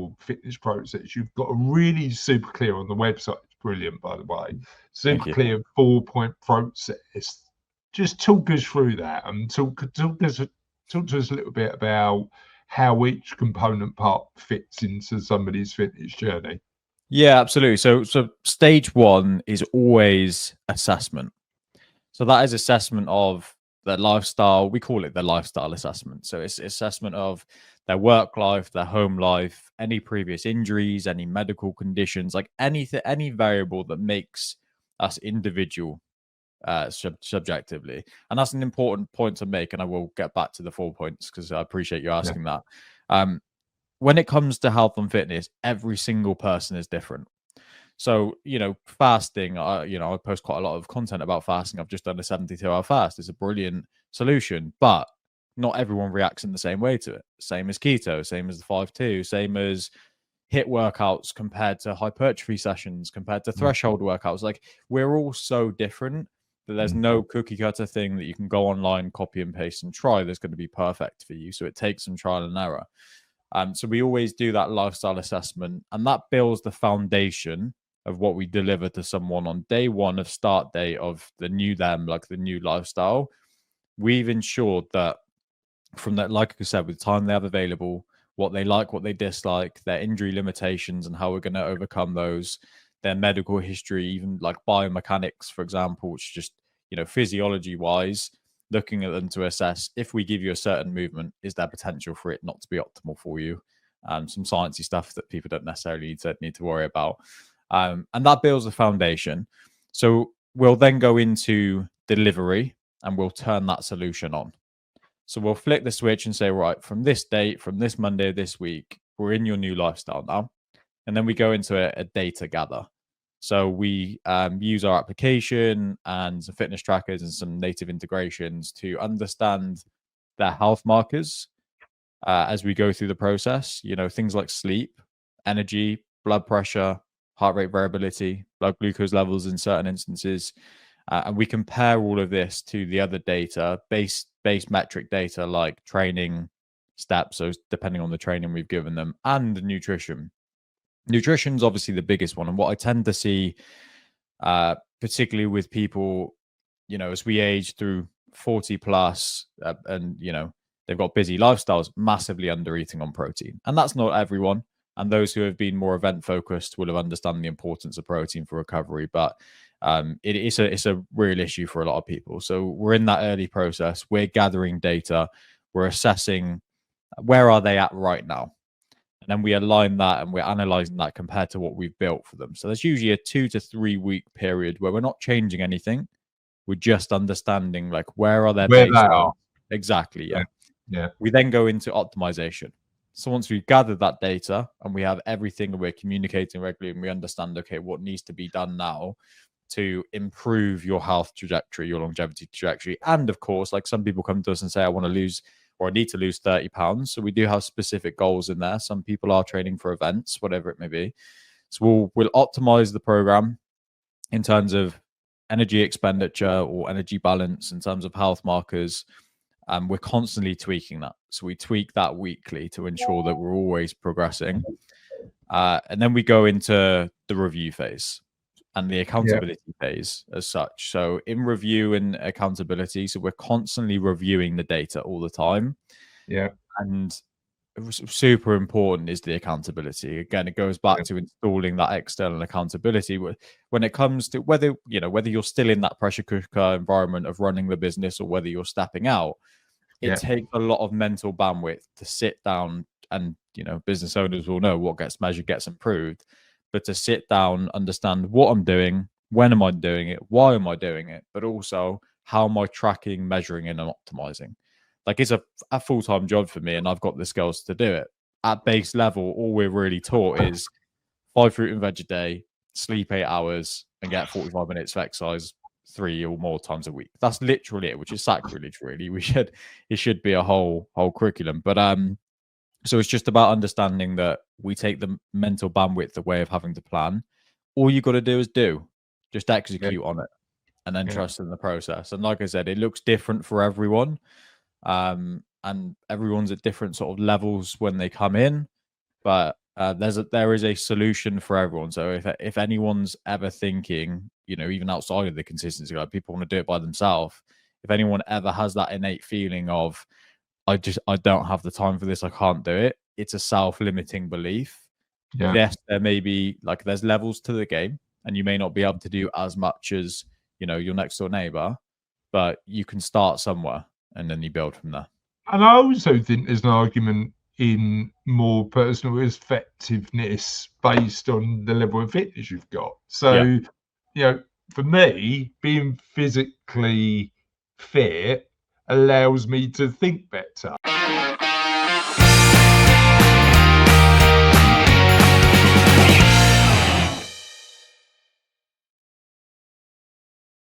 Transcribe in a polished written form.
your fitness process, you've got a really super clear on the website. It's brilliant, by the way. Super clear 4-point process. Just talk us through that and talk to us a little bit about how each component part fits into somebody's fitness journey. Yeah, absolutely. So stage one is always assessment. So that is assessment of their lifestyle. We call it the lifestyle assessment. So it's assessment of their work life, their home life, any previous injuries, any medical conditions, like anything, any variable that makes us individual subjectively. And that's an important point to make. And I will get back to the 4 points because I appreciate you asking that. When it comes to health and fitness, every single person is different. So, fasting, I post quite a lot of content about fasting. I've just done a 72-hour fast. It's a brilliant solution, but not everyone reacts in the same way to it. Same as keto, same as the 5-2, same as HIIT workouts compared to hypertrophy sessions, compared to threshold workouts. Like, we're all so different that there's no cookie cutter thing that you can go online, copy and paste and try that's going to be perfect for you. So it takes some trial and error. So we always do that lifestyle assessment, and that builds the foundation of what we deliver to someone on day one of start day of the new them, like the new lifestyle. We've ensured that from that, like I said, with the time they have available, what they like, what they dislike, their injury limitations and how we're going to overcome those, their medical history, even like biomechanics, for example, which just, physiology wise, looking at them to assess if we give you a certain movement, is there potential for it not to be optimal for you? Some sciencey stuff that people don't necessarily need to worry about. And that builds the foundation. So we'll then go into delivery and we'll turn that solution on. So we'll flick the switch and say, right, from this date, from this Monday, this week, we're in your new lifestyle now. And then we go into a data gather. So we use our application and some fitness trackers and some native integrations to understand their health markers as we go through the process. Things like sleep, energy, blood pressure, heart rate variability, blood glucose levels in certain instances. And we compare all of this to the other data, base metric data like training steps, so depending on the training we've given them, and nutrition. Nutrition's obviously the biggest one. And what I tend to see, particularly with people, as we age through 40 plus and, they've got busy lifestyles, massively under eating on protein. And that's not everyone. And those who have been more event focused will have understood the importance of protein for recovery. But it's a real issue for a lot of people. So we're in that early process. We're gathering data. We're assessing where are they at right now. And then we align that and we're analyzing that compared to what we've built for them. So there's usually a 2 to 3 week period where we're not changing anything. We're just understanding like where are their baselines. Exactly. Yeah. We then go into optimization. So once we've gathered that data and we have everything and we're communicating regularly and we understand, okay, what needs to be done now to improve your health trajectory, your longevity trajectory. And of course, like some people come to us and say, I want to lose or I need to lose 30 pounds. So we do have specific goals in there. Some people are training for events, whatever it may be. So we'll optimize the program in terms of energy expenditure or energy balance, in terms of health markers. We're constantly tweaking that. So we tweak that weekly to ensure that we're always progressing. And then we go into the review phase and the accountability phase as such. So in review and accountability, so we're constantly reviewing the data all the time. Yeah. And super important is the accountability. Again, it goes back to installing that external accountability when it comes to whether you're still in that pressure cooker environment of running the business or whether you're stepping out. It takes a lot of mental bandwidth to sit down and, business owners will know what gets measured gets improved. But to sit down, understand what I'm doing, when am I doing it, why am I doing it, but also how am I tracking, measuring, and optimizing. Like it's a full-time job for me and I've got the skills to do it. At base level, all we're really taught is 5 fruit and veg a day, sleep 8 hours, and get 45 minutes of exercise 3 or more times a week. That's literally it, which is sacrilege, really. It should be a whole curriculum. But so it's just about understanding that we take the mental bandwidth away of having to plan. All you got to do is just execute on it and then trust in the process. And like I said, it looks different for everyone. And everyone's at different sort of levels when they come in. But there is a solution for everyone. So if anyone's ever thinking, you know, even outside of the consistency, like people want to do it by themselves, if anyone ever has that innate feeling of I don't have the time for this, I can't do it, it's a self-limiting belief. Yeah. Yes, there may be like there's levels to the game, and you may not be able to do as much as, you know, your next door neighbor, but you can start somewhere and then you build from there. And I also think there's an argument in more personal effectiveness based on the level of fitness you've got. So, Yeah. you know, for me, being physically fit allows me to think better.